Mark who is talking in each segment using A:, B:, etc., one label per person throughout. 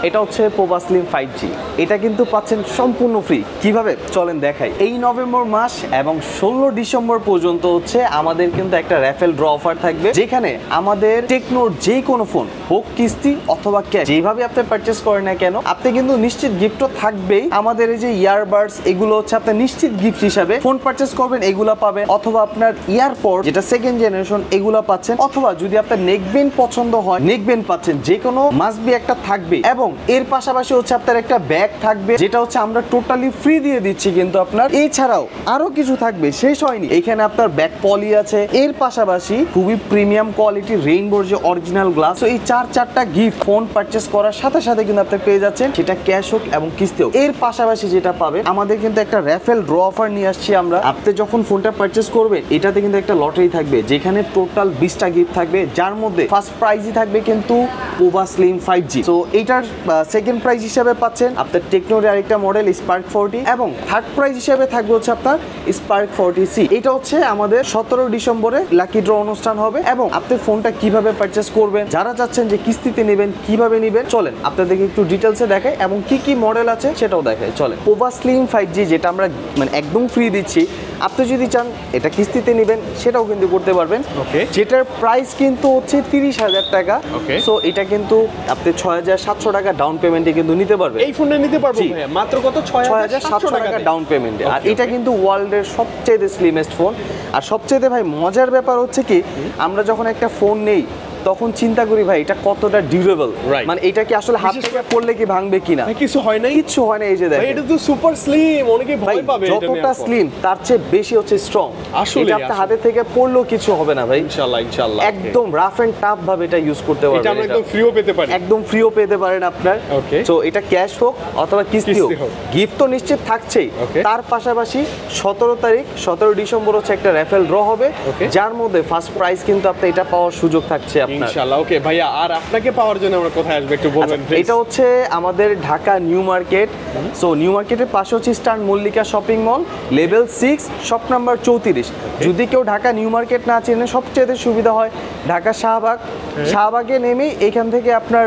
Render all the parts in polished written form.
A: এটা হচ্ছে Pova slim 5G। এটা কিন্তু পাচ্ছেন সম্পূর্ণ ফ্রি। কিভাবে চলেন দেখাই। এই নভেম্বর মাস এবং 16 ডিসেম্বর পর্যন্ত হচ্ছে আমাদের কিন্তু একটা র্যাফেল ড্র অফার থাকবে, যেখানে আমাদের টেকনোর যে কোনো ফোন হোক কিস্তি অথবা ক্যাশ, যেভাবে আপনি পারচেস করেন না কেন, আপনি কিন্তু নিশ্চিত গিফটও থাকবেই। আমাদের এই যে ইয়ারবাডস, এগুলো হচ্ছে আপনি নিশ্চিত গিফট হিসাবে ফোন পারচেস করবেন এগুলা পাবেন, অথবা আপনার ইয়ারপড যেটা সেকেন্ড জেনারেশন এগুলা পাচ্ছেন, অথবা যদি আপনার নেকবেন্ড পছন্দ হয় নেকবেন্ড পাচ্ছেন। যে কোনো মাস্ট বি একটা থাকবে। এবং এর পাশাপাশি হচ্ছে আপনার একটা ব্যাগ থাকবে, যেটা হচ্ছে আমরা টোটালি ফ্রি দিয়ে দিচ্ছি। কিন্তু আপনার এছাড়াও আরো কিছু থাকবে, শেষ হয়নি। এখানে আপনার ব্যাক পলি আছে, এর পাশাপাশি খুবই প্রিমিয়াম কোয়ালিটি রেইনবোর যে অরিজিনাল গ্লাস। তো এই চারটা গিফট ফোন পারচেস করার সাথে সাথে কিন্তু আপনি পেয়ে যাচ্ছেন, সেটা ক্যাশ হোক এবং কিস্তি হোক। এর পাশাপাশি যেটা পাবেন, আমাদের কিন্তু একটা র্যাফেল ড্র অফার নিয়ে আসছি আমরা। আপনি যখন ফোনটা পারচেস করবেন, এটাতে কিন্তু একটা লটারি থাকবে, যেখানে টোটাল 20টা গিফট থাকবে, যার মধ্যে ফার্স্ট প্রাইজই থাকবে কিন্তু পোভা স্লিম 5G। তো এইটার সেকেন্ড প্রাইজ হিসেবে পাচ্ছেন আপনার টেকনোর আরেকটা মডেল স্পার্ক 40, এবং থার্ড প্রাইজ হিসেবে থাকবে হচ্ছে আপনার স্পার্ক 40C। এটা হচ্ছে আমাদের 17 ডিসেম্বরে লাকি ড্র অনুষ্ঠান হবে। এবং আপনি ফোনটা কিভাবে পারচেস করবেন, যারা চাচ্ছেন যে কিস্তিতে নেবেন কিভাবে নেবেন, চলেন আপনাদেরকে একটু ডিটেলসে দেখাই এবং কি কি মডেল আছে সেটাও দেখাই। চলেন, পোভা স্লিম 5G যেটা আমরা মানে একদম ফ্রি দিচ্ছি, আপনি যদি চান এটা কিস্তিতে নেবেন সেটাও কিন্তু করতে পারবেন। যেটার প্রাইস কিন্তু হচ্ছে 30,000 টাকা। সো এটা কিন্তু আপনি 6,700 টাকা ডাউন পেমেন্টে কিন্তু নিতে পারবেন।
B: এই ফোনটা নিতে পারবো মাত্র কত?
A: 6,700 টাকা ডাউন পেমেন্টে। আর এটা কিন্তু ওয়ার্ল্ডের সবচেয়ে স্লিমেস্ট ফোন। আর সবচেয়ে ভাই মজার ব্যাপার হচ্ছে কি, আমরা যখন একটা ফোন নেই তখন চিন্তা করি ভাই এটা কতটা ডিউরেবল, মানে এটা কি আসলে হাত থেকে পড়লে কি ভাঙবে কিনা।
B: কিছু হয় না,
A: কিছু হয় না। এই যে দেখেন,
B: এটা তো সুপার স্লিম, অনেকে ভয় পাবে।
A: যতটা স্লিম তার চেয়ে বেশি হচ্ছে স্ট্রং।
B: আসলে
A: এটা আপনার হাতে থেকে পড়লেও কিছু হবে না ভাই,
B: ইনশাআল্লাহ ইনশাআল্লাহ।
A: একদম রাফ এন্ড টাফ ভাবে এটা ইউজ করতে পারবেন।
B: এটা আমরা একদম ফ্রিও পেতে পারি,
A: একদম ফ্রিও পেতে পারেন আপনার। সো এটা ক্যাশ হোক অথবা কিস্তি হোক, গিফট তো নিশ্চিত থাকছেই। তার পাশাপাশি 17 ডিসেম্বর হচ্ছে একটা র্যাফেল ড্র হবে, যার মধ্যে ফার্স্ট প্রাইজ কিন্তু আপনি এটা পাওয়ার সুযোগ থাকছে আপনার
B: ইনশাআল্লাহ। ওকে ভাইয়া, আর আপনাকে পাওয়ার জন্য আমরা কোথায় আসবে একটু বলবেন প্লিজ?
A: এটা হচ্ছে আমাদের Dhaka new market. So new মার্কেটের পাশে হচ্ছে star Mallika shopping mall, level 6, shop number 34। যদি কেউ ঢাকা নিউ মার্কেট না চেনে, সবচেয়ে সুবিধা হয় ঢাকা শাহবাগে নেমে এখান থেকে আপনার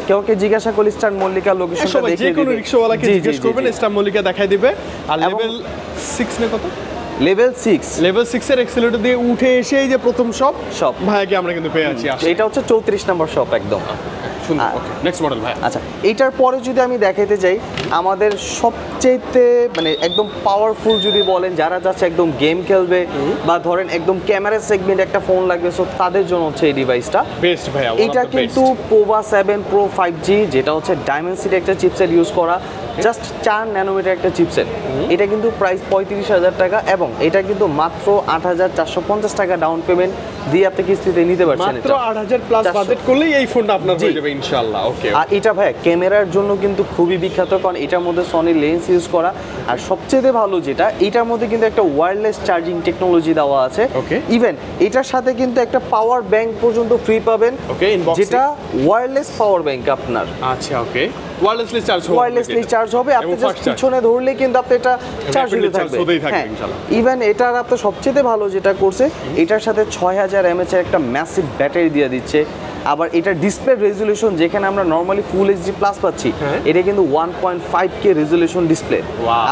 A: কেউকে জিজ্ঞাসা করলে স্টার মল্লিকা লোকেশনটা দেখিয়ে দিবে।
B: যে কোনো রিকশাওয়ালাকে জিজ্ঞেস করবেন, স্টার মল্লিকা দেখাই দিবে। আর লেভেল 6 না কত?
A: লেভেল 6
B: এর এক্সেলেটর দিয়ে উঠে এসে এই যে প্রথম শপ ভাইয়াকে আমরা কিন্তু পেয়ে আছি।
A: এটা হচ্ছে 34 নম্বর শপ একদম।
B: নেক্সট মডেল ভাই।
A: আচ্ছা, এটার পরে যদি আমি দেখাইতে যাই, আমাদের সবচেয়ে মানে একদম পাওয়ারফুল যদি বলেন, যারা যাচ্ছে একদম গেম খেলবে বা ধরেন একদম ক্যামেরা সেগমেন্ট একটা ফোন লাগবে, সো তাদের জন্য হচ্ছে এই ডিভাইসটা
B: বেস্ট ভাইয়া।
A: এটা কিন্তু পোভা 7 Pro 5G, যেটা হচ্ছে ডায়মেনসিটি একটা চিপসেট ইউজ করা, জাস্ট 4 ন্যানোমিটার একটা চিপসেট। এটা কিন্তু প্রাইস 35,000 টাকা, এবং এটা কিন্তু মাত্র 8,450 টাকা ডাউন পেমেন্ট দিয়ে আপনি কিস্তিতে নিতে পারছেন।
B: মাত্র 8,000 প্লাস বাজেট করলেই এই ফোনটা আপনার হয়ে যাবে ইনশাআল্লাহ। ওকে।
A: আর এটা ভাই ক্যামেরার জন্য কিন্তু খুবই বিখ্যাত, কারণ এটার মধ্যে সনি লেন্স ইউজ করা। আর সবচেয়ে ভালো যেটা, এটার মধ্যে কিন্তু একটা ওয়্যারলেস চার্জিং টেকনোলজি দেওয়া আছে। ইভেন এটার সাথে কিন্তু একটা পাওয়ার ব্যাংক পর্যন্ত ফ্রি পাবেন, যেটা ওয়্যারলেস পাওয়ার ব্যাংক আপনার।
B: আচ্ছা, ওকে। ওয়্যারলেসলি
A: চার্জ হবে। আপনি জাস্ট পিছনে ধরলে কিন্তু আপনি এটা চার্জ হতে থাকবে ইনশাআল্লাহ। ইভেন এটার আপনার সবচেয়ে ভালো যেটা করছে, এটার সাথে 6000 mAh এর একটা ম্যাসিভ ব্যাটারি দিয়ে দিচ্ছে। আবার এটা ডিসপ্লে রেজুলেশন, যেখানে আমরা নরমালি ফুল এইচডি প্লাস পাচ্ছি, এটা কিন্তু 1.5K রেজুলেশন ডিসপ্লে।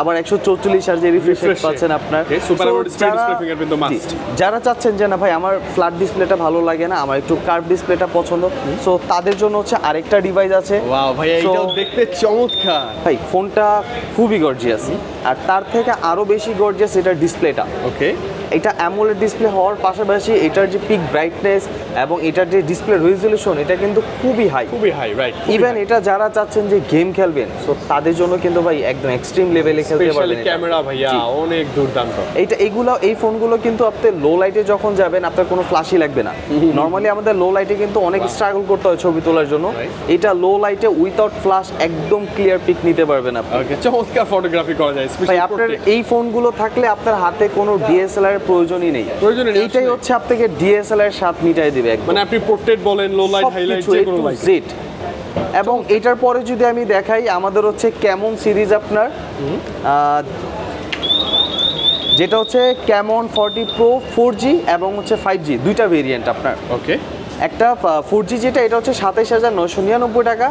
A: আবার 144 Hz রিফ্রেশ রেট পাচ্ছেন আপনার।
B: সুপার অ্যামোলেড ডিসপ্লে ফিঙ্গারপ্রিন্ট তো মাস্ট।
A: যারা চাচ্ছেন যে না ভাই আমার ফ্ল্যাট ডিসপ্লেটা ভালো লাগে না, আমার একটু কার্ভ ডিসপ্লেটা পছন্দ, সো তাদের জন্য হচ্ছে আরেকটা ডিভাইস আছে।
B: ওয়াও ভাই, এটাও দেখতে চমৎকার
A: ভাই। ফোনটা খুবই গর্জিয়াস, আর তার থেকে আরো বেশি গর্জিয়াস এটার ডিসপ্লেটা।
B: ওকে।
A: এটা অ্যামোলেড ডিসপ্লে হওয়ার পাশাপাশি এটার যে পিক ব্রাইটনেস এবং এটার যে ডিসপ্লে রেজুলেশন, এটা কিন্তু খুবই হাই,
B: রাইট।
A: ইভেন এটা যারা চাচ্ছেন যে গেম খেলবেন, সো তাদের জন্য কিন্তু ভাই একদম এক্সট্রিম লেভেলে খেলতে পারবেন।
B: ক্যামেরা ভাইয়া অনেক দুর্দান্ত।
A: এই ফোনগুলো কিন্তু আপনি লো লাইটে যখন যাবেন, আপনার কোনো ফ্ল্যাশই লাগবে না। নরমালি আমাদের লো লাইটে কিন্তু অনেক স্ট্রাগল করতে হয় ছবি তোলার জন্য। এটা লো লাইটে উইথাউট ফ্ল্যাশ একদম ক্লিয়ার পিক নিতে পারবেন আপনি।
B: ওকে, চমৎকার ফটোগ্রাফি করা যায়।
A: ভাই আপনার এই ফোনগুলো থাকলে আপনার হাতে কোনো ডিএসএলআর এর প্রয়োজনই নেই। এইটাই হচ্ছে আপনাকে ডিএসএলআর এর সাথে মিটাই দিবে একদম।
B: মানে আপনি পোর্ট্রেট বলেন, লো লাইট, হাইলাইট, যে কোনো লাইট।
A: এবং এটার পরে যদি আমি দেখাই, আমাদের হচ্ছে ক্যামন সিরিজ আপনার, যেটা হচ্ছে ক্যামন 40 Pro 4G এবং হচ্ছে 5G দুইটা ভেরিয়েন্ট আপনার।
B: ওকে।
A: একটা 4G যেটা এটা হচ্ছে 27,999 টাকা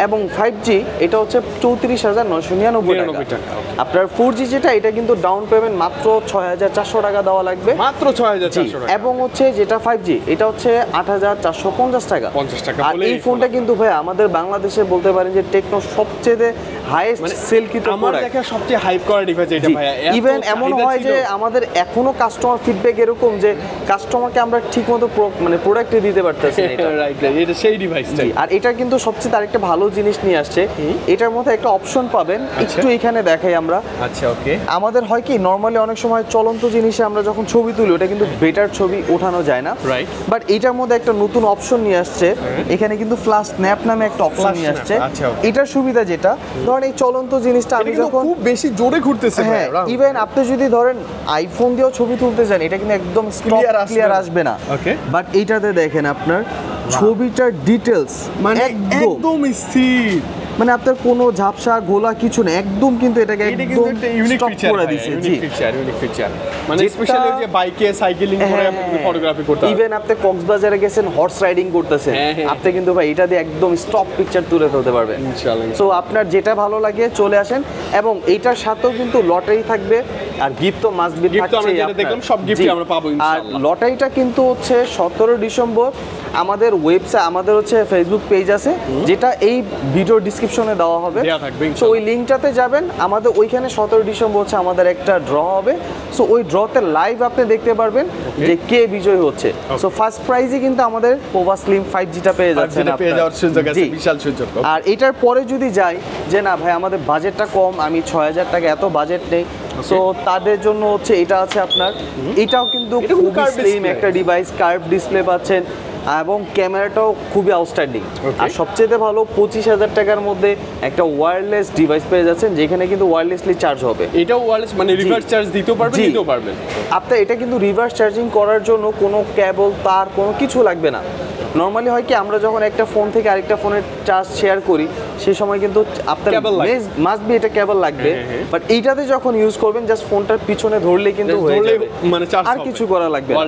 A: এবং 5G এটা হচ্ছে 34,999 টাকা। আপনার 4G যেটা এটা কিন্তু ডাউন পেমেন্ট মাত্র 6,400 টাকা দেওয়া লাগবে,
B: মাত্র 6,400 টাকা।
A: এবং হচ্ছে যেটা 5G এটা হচ্ছে 8,450 টাকা।
B: 50 টাকা
A: আর এই ফোনটা কিন্তু ভাই আমাদের বাংলাদেশে বলতে পারেন যে টেকনো সবচেয়ে হাইয়েস্ট সেলকৃত
B: আমার
A: প্রোডাক্ট।
B: দেখা সবচেয়ে হাইপ করা ডিভাইস এটা ভাই।
A: ইভেন এমন হয় যে আমাদের এখনো কাস্টমার ফিডব্যাক এরকম যে কাস্টমারকে আমরা ঠিকমতো মানে প্রোডাক্টে দিতে পারতেছি না এটা।
B: রাইট, এটা সেই ডিভাইসটাই।
A: আর এটা কিন্তু সবচেয়ে আরেকটা ভালো জিনিস নিয়ে আসছে, এটার মধ্যে একটা অপশন পাবেন, একটু এখানে দেখাই আমরা।
B: আচ্ছা, ওকে।
A: আমাদের হয় কি নরমালি অনেক সময় চলন্ত জিনিসে আমরা যখন ছবি তুলি ওটা কিন্তু বেটার ছবি ওঠানো যায় না,
B: রাইট।
A: বাট এটার মধ্যে একটা নতুন অপশন নিয়ে আসছে, এখানে কিন্তু ফ্ল্যাশ স্ন্যাপ নামে একটা অপশন নিয়ে আসছে। এটার সুবিধা যেটা ধরেন এই চলন্ত জিনিসটা আমি যখন
B: খুব বেশি জোরে ঘুরতেছে ভাই,
A: হ্যাঁ, ইভেন আপনি যদি ধরেন আইফোন দিয়েও ছবি তুলতে যান এটা কিন্তু একদম ক্লিয়ার আসবে না,
B: ওকে।
A: বাট এইটাতে দেখেন আপনার ছবিটার ডিটেলস
B: মানে একদম স্থির,
A: মানে আপনার কোনো ঝাপসা গোলা কিছু না, একদম কিন্তু এটাকে একদম
B: ইউনিক
A: স্টপ
B: ফিচার
A: করে দিয়েছে। জি,
B: ইউনিক ফিচার, মানে স্পেশালি যে বাইকে সাইকেলিং করে আপনি ফটোগ্রাফি করতে পারবেন।
A: ইভেন আপনি কক্সবাজারে গেছেন হর্স রাইডিং করতেছেন, আপনি কিন্তু ভাই এটা দিয়ে একদম স্টপ পিকচার তুলে ফেলতে পারবেন
B: ইনশাআল্লাহ।
A: সো আপনার যেটা ভালো লাগে চলে আসেন, এবং এইটার সাথেও কিন্তু লটারি থাকবে আর গিফট তো মাস্ট বি থাকছে।
B: দেখলাম সব গিফটই আমরা পাবো
A: আর
B: ইনশাআল্লাহ।
A: লটারিটা কিন্তু হচ্ছে 17 ডিসেম্বর আমাদের ওয়েবসাইট, আমাদের হচ্ছে ফেসবুক পেজ আছে যেটা এই ভিডিও ডিসক্রিপশনে দেওয়া হবে, সো ওই লিঙ্কটাতে যাবেন, আমাদের ওইখানে 17 ডিসেম্বর হচ্ছে আমাদের একটা ড্র হবে, সো ওই ড্রতে লাইভ আপনি দেখতে পারবেন যে কে বিজয়ী হচ্ছে। সো ফার্স্ট প্রাইজে কিন্তু আমাদের পোভা স্লিম 5Gটা পেয়ে যাচ্ছেন,
B: পেয়ে যাওয়ার সুযোগ আছে, বিশাল সুযোগ।
A: আর এটার পরে যদি যাই যে না ভাই আমাদের বাজেটটা কম, আমি 6,000 টাকা এত বাজেট নেই, সো তাদের জন্য হচ্ছে এটা আছে আপনার, এটাও কিন্তু খুবই স্লিম একটা ডিভাইস, কার্ভ ডিসপ্লে পাচ্ছেন এবং ক্যামেরাটাও খুবই আউটস্ট্যান্ডিং। আর সবচেয়ে ভালো 25,000 টাকার মধ্যে একটা ওয়্যারলেস ডিভাইস পেয়ে যাচ্ছেন যেখানে কিন্তু ওয়্যারলেসলি চার্জ হবে।
B: এটাও ওয়্যারলেস মানে রিভার্স চার্জ দিতেও পারবেন।
A: আপনার এটা কিন্তু রিভার্স চার্জিং করার জন্য কোনো কেবল তার কোনো কিছু লাগবে না। নর্মালি হয় কি আমরা যখন একটা ফোন থেকে আরেকটা ফোনের চার্জ শেয়ার করি সেই সময় কিন্তু আপনার মাস্ট বি এটা কেবল লাগবে, বাট এইটাতে যখন ইউজ করবেন জাস্ট ফোনটার পিছনে ধরলে কিন্তু হয়ে যাবে,
B: মানে চার্জ
A: আর কিছু করা লাগবে না।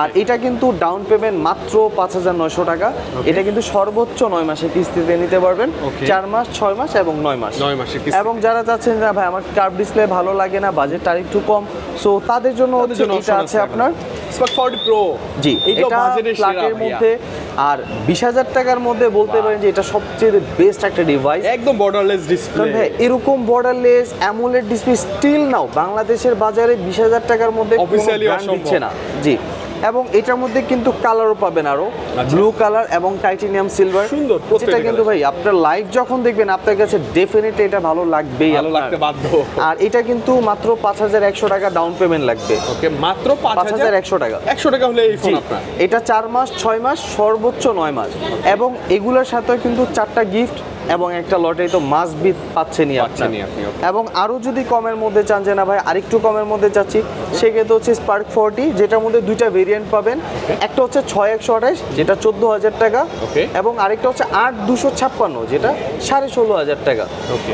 A: আর এটা কিন্তু ডাউন পেমেন্ট মাত্র 5,900 টাকা। এটা কিন্তু সর্বোচ্চ 9 মাসে কিস্তিতে নিতে পারবেন, 4 মাস, 6 মাস এবং 9 মাস। এবং যারা চাচ্ছেন না ভাই আমার কার্ভ ডিসপ্লে ভালো লাগে না, বাজেট আর একটু কম, সো তাদের জন্য হচ্ছে এটা আছে আপনার
B: স্পার্ক 40 প্রো।
A: জি, এটা ফ্ল্যাটের মধ্যে আর 20,000 টাকার মধ্যে বলতে পারেন যে এটা সবচেয়ে বেস্ট একটা ডিভাইস,
B: একদম বর্ডারলেস ডিসপ্লে।
A: ভাই এরকম borderless AMOLED display still now বাংলাদেশের বাজারে 20,000 টাকার মধ্যে
B: অফিশিয়ালি
A: দিচ্ছে না। জি, এবং এটার মধ্যে কিন্তু কালারও পাবেন আরো, ব্লু কালার এবং টাইটানিয়াম সিলভার,
B: সুন্দর।
A: যেটা কিন্তু ভাই আপনার লাইভ যখন দেখবেন আপনার কাছে ডেফিনেটলি এটা ভালো লাগবেই,
B: ভালো লাগতে বাধ্য।
A: আর এটা কিন্তু মাত্র 5,100 টাকা ডাউন পেমেন্ট লাগবে।
B: ওকে, মাত্র
A: 5,100 টাকা।
B: 100 টাকা হলে এই ফোন আপনার।
A: এটা 4 মাস, 6 মাস, সর্বোচ্চ 9 মাস, এবং এগুলোর সাথেও কিন্তু 4টা গিফট এবং একটা লটারি তো মাস্ট বি পাচ্ছেনই আপনি। এবং আরো যদি কমের মধ্যে চান যে না ভাই আরেকটু কমের মধ্যে চাচ্ছি, সেক্ষেত্রে হচ্ছে স্পার্ক 40, যেটার মধ্যে দুইটা ভেরিয়েন্ট পাবেন, একটা হচ্ছে 6128 যেটা 14,000 টাকা, এবং আরেকটা হচ্ছে 8256 যেটা 16,500 টাকা।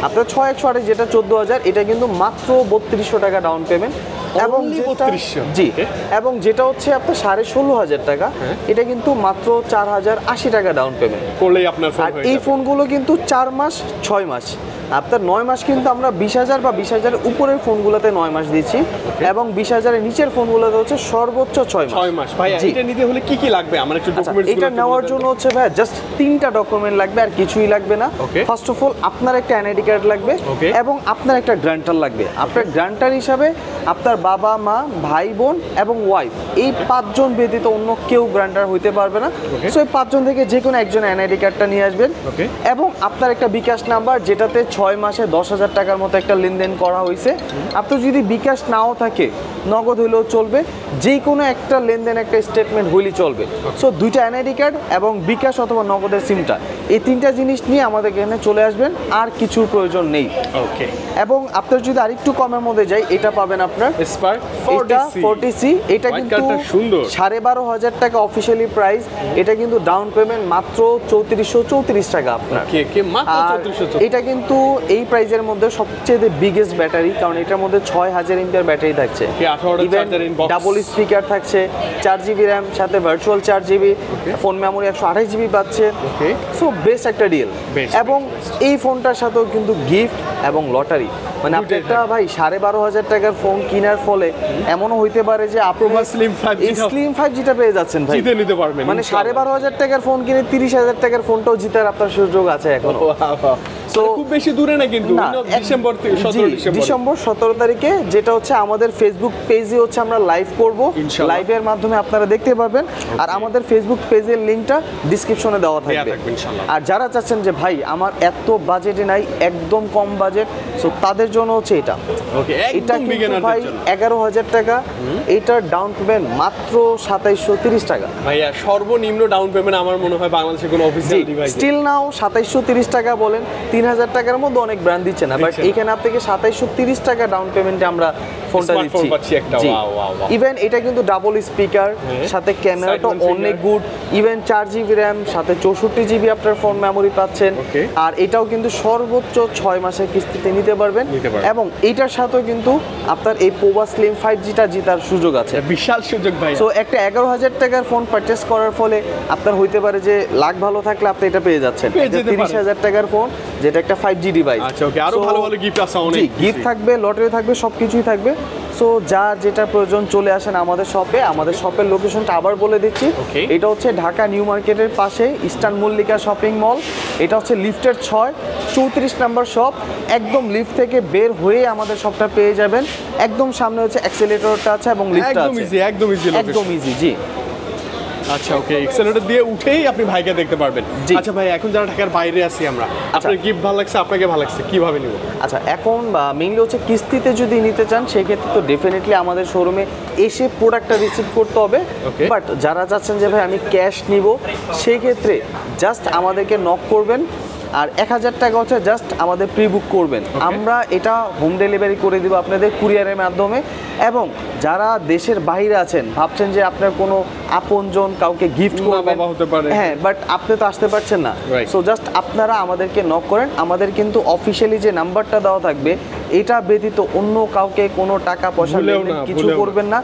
A: আপনার 6128 যেটা 14,000 এটা কিন্তু মাত্র 3200 টাকা ডাউন পেমেন্ট, এবং জি, এবং যেটা হচ্ছে আপনার 16,500 টাকা এটা কিন্তু মাত্র 4,080 টাকা ডাউন পেমেন্ট
B: করলেই আপনার ফোন হয়ে যাবে।
A: এই ফোনগুলো কিন্তু 4 মাস, 6 মাস, আপনার 9 মাস কিন্তু আমরা 20,000 বা 20,000 এর উপরের ফোনগুলোতে 9 মাস দিচ্ছি, এবং 20,000 এর নিচের ফোনগুলোতে হচ্ছে সর্বোচ্চ 6 মাস।
B: ভাই এটা নিতে হলে কি কি লাগবে আমার একটু ডকুমেন্টস?
A: এটা নেওয়ার জন্য হচ্ছে ভাই জাস্ট 3টা ডকুমেন্ট লাগবে, আর কিছুই লাগবে না। ফার্স্ট অফ অল আপনার একটা এনআইডি কার্ড লাগবে, এবং আপনার একটা গ্রান্টার লাগবে। আপনার গ্রান্টার হিসাবে আপনার বাবা মা, ভাই বোন এবং ওয়াইফ, এই 5 জন ব্যতীত অন্য কেউ গ্রান্টার হইতে পারবে না। সো এই 5 জন থেকে যে কোনো একজন এনআইডি কার্ডটা নিয়ে আসবেন, এবং আপনার একটা বিকাশ নাম্বার যেটাতে 6 মাসে 10,000 টাকার মতো একটা লেনদেন করা হয়েছে। আপনার যদি বিকাশ নাও থাকে নগদ হইলেও চলবে, যে কোনো একটা লেনদেন একটা স্টেটমেন্ট হইলেই চলবে। সো 2টা এনআইডি কার্ড এবং বিকাশ অথবা নগদের সিমটা, এই 3টা জিনিস নিয়ে আমাদের এখানে চলে আসবেন, আর কিছুর প্রয়োজন নেই।
B: ওকে,
A: এবং আপনার যদি আরেকটু কমের মধ্যে যাই এটা পাবেন আপনার
B: স্পার্ক
A: 40C, এটা কিন্তু
B: সুন্দর
A: 12,500 টাকা অফিশিয়ালি প্রাইস। এটা কিন্তু ডাউন পেমেন্ট মাত্র 3434 টাকা আপনার।
B: মাত্র 3434।
A: এটা কিন্তু এই প্রাইজের মধ্যে সবচেয়ে বিগেস্ট ব্যাটারি, কারণ এটার মধ্যে 6000 এমপিআর ব্যাটারি থাকছে, ডাবল স্পিকার থাকছে, 4GB র্যাম, সাথে virtual 4GB, phone memory 128GB পাচ্ছে। সো বেস্ট একটা ডিল। এবং এই ফোনটার সাথেও কিন্তু গিফট এবং লটারি, মানে আপনি একটা ভাই 12,500 টাকার ফোন কেনার ফলে এমনও হইতে পারে যে আপনি স্লিম 5Gটা পেয়ে যাচ্ছেন ভাই,
B: জিতে নিতে পারবেন।
A: মানে 12,500 টাকার ফোন কিনে 30,000 টাকার ফোনটাও জিতার আপনার সুযোগ আছে এখন।
B: তো খুব বেশি দূরে না কিন্তু, ডিসেম্বর 17
A: তারিখে, যেটা হচ্ছে আমাদের ফেসবুক পেজে হচ্ছে আমরা লাইভ করব, লাইভের মাধ্যমে আপনারা দেখতে পাবেন। আর আমাদের ফেসবুক পেজের লিংকটা ডেসক্রিপশনে দেওয়া থাকবে। আর যারা চাচ্ছেন যে ভাই আমার এত বাজেটে নাই, একদম কম বাজেট, সো তাদের জন্য হচ্ছে এটা। এটা কিন্তু ভাই 11,000 টাকা, এটার ডাউন পেমেন্ট মাত্র 2730 টাকা।
B: ভাইয়া সর্বনিম্ন ডাউন পেমেন্ট আমার মনে হয় বাংলাদেশে কোনো অফিসিয়াল ডিভাইস
A: স্টিল নাও 2730 টাকা বলেন, 3000 টাকার মধ্যে অনেক ব্র্যান্ড দিচ্ছে না, বাট এখানে আপনাকে 2730 টাকা ডাউন পেমেন্টে আমরা ফোনটা দিচ্ছি। ইভেন এটা কিন্তু ডাবল স্পিকার, সাথে ক্যামেরাটা অনেক গুড, ইভেন 4GB র্যাম, সাথে 64GB আপনার ফোন মেমোরি পাচ্ছেন। আর এটাও কিন্তু সর্বোচ্চ 6 মাসের কিস্তিতে নিতে পারবেন, এবং এটার সাথেও কিন্তু আপনার এই পোভা স্লিম 5Gটা জেতার সুযোগ আছে,
B: বিশাল সুযোগ ভাই।
A: সো একটা 11,000 টাকার ফোন পারচেস করার ফলে আপনার হইতে পারে যে লাখ ভালো থাকলে আপনি এটা পেয়ে যাচ্ছেন, 30,000 টাকার ফোন, যেটা একটা 5G ডিভাইস।
B: আচ্ছা ওকে, আরো ভালো ভালো গিফট আছে, অনেক
A: গিফট থাকবে, লটারি থাকবে, সবকিছুই থাকবে। সো যার যেটা প্রয়োজন চলে আসেন আমাদের শপে। আমাদের শপের লোকেশনটা আবার বলে দিচ্ছি, এটা হচ্ছে ঢাকা নিউ মার্কেটের পাশে ইস্টার্ন মল্লিকা শপিং মল, এটা হচ্ছে লিফটের 6 34 নম্বর শপ। একদম লিফট থেকে বের হয়ে আমাদের শপটা পেয়ে যাবেন, একদম সামনে হচ্ছে অ্যাক্সেলেটরটা আছে এবং লিফটটা আছে, একদম ইজি। জি
B: আচ্ছা ওকে, এক্সেলেটর দিয়ে উঠেই আপনি ভাইকে দেখতে পারবেন। আচ্ছা ভাই, এখন যারা ঢাকার বাইরে আছি আমরা, আপনার গিফট ভালো লাগছে, আপনাকে ভালো লাগছে, কিভাবে নিব?
A: আচ্ছা, এখন মেইনলি হচ্ছে কিস্তিতে যদি নিতে চান সেক্ষেত্রে তো ডেফিনেটলি আমাদের শোরুমে এসে প্রোডাক্টটা রিসিভ করতে হবে। বাট যারা চাচ্ছেন যে ভাই আমি ক্যাশ নিব, সেই ক্ষেত্রে জাস্ট আমাদেরকে নক করবেন, আর 1000 টাকা হচ্ছে জাস্ট আমাদের প্রি বুক করবেন, আমরা এটা হোম ডেলিভারি করে দিব আপনাদের কুরিয়ারের মাধ্যমে। এবং যারা দেশের বাইরে আছেন, ভাবছেন যে আপনার কোনো আপনজন কাউকে গিফট করবেন, হ্যাঁ, বাট আপনি তো আসতে পারছেন না, সো জাস্ট আপনারা আমাদেরকে নক করেন। আমাদের কিন্তু অফিসিয়ালি যে নাম্বারটা দেওয়া থাকবে, এটা ব্যতীত অন্য কাউকে কোনো টাকা পয়সা লেনদেন কিছু করবেন না,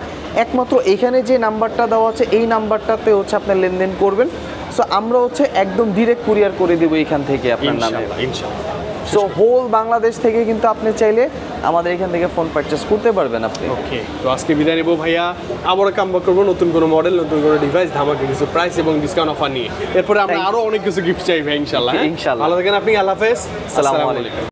A: একমাত্র এখানে যে নাম্বারটা দেওয়া আছে এই নাম্বারটাতে হচ্ছে আপনি লেনদেন করবেন। সো আমরা হচ্ছে একদম ডিরেক্ট কুরিয়ার করে দেবো এখান থেকে আপনার নামে। সো হোল বাংলাদেশ থেকে কিন্তু আপনি চাইলে আমাদের এখান থেকে ফোন পারচেস করতে পারবেন আপনি।
B: ওকে, তো আজকে বিদায় নেবো ভাইয়া, আবারও কামব্যাক করবো নতুন কোনো মডেল, নতুন কোনো ডিভাইস, ধামাকা কিছু প্রাইস এবং ডিসকাউন্ট অফার নিয়ে। এরপরে আমরা আরো অনেক কিছু গিফট চাই ভাই, ইনশাল্লাহ।
A: ইনশাল্লাহ,
B: ভালো থাকেন আপনি, আল্লাহ হাফেজ, আসসালামু আলাইকুম।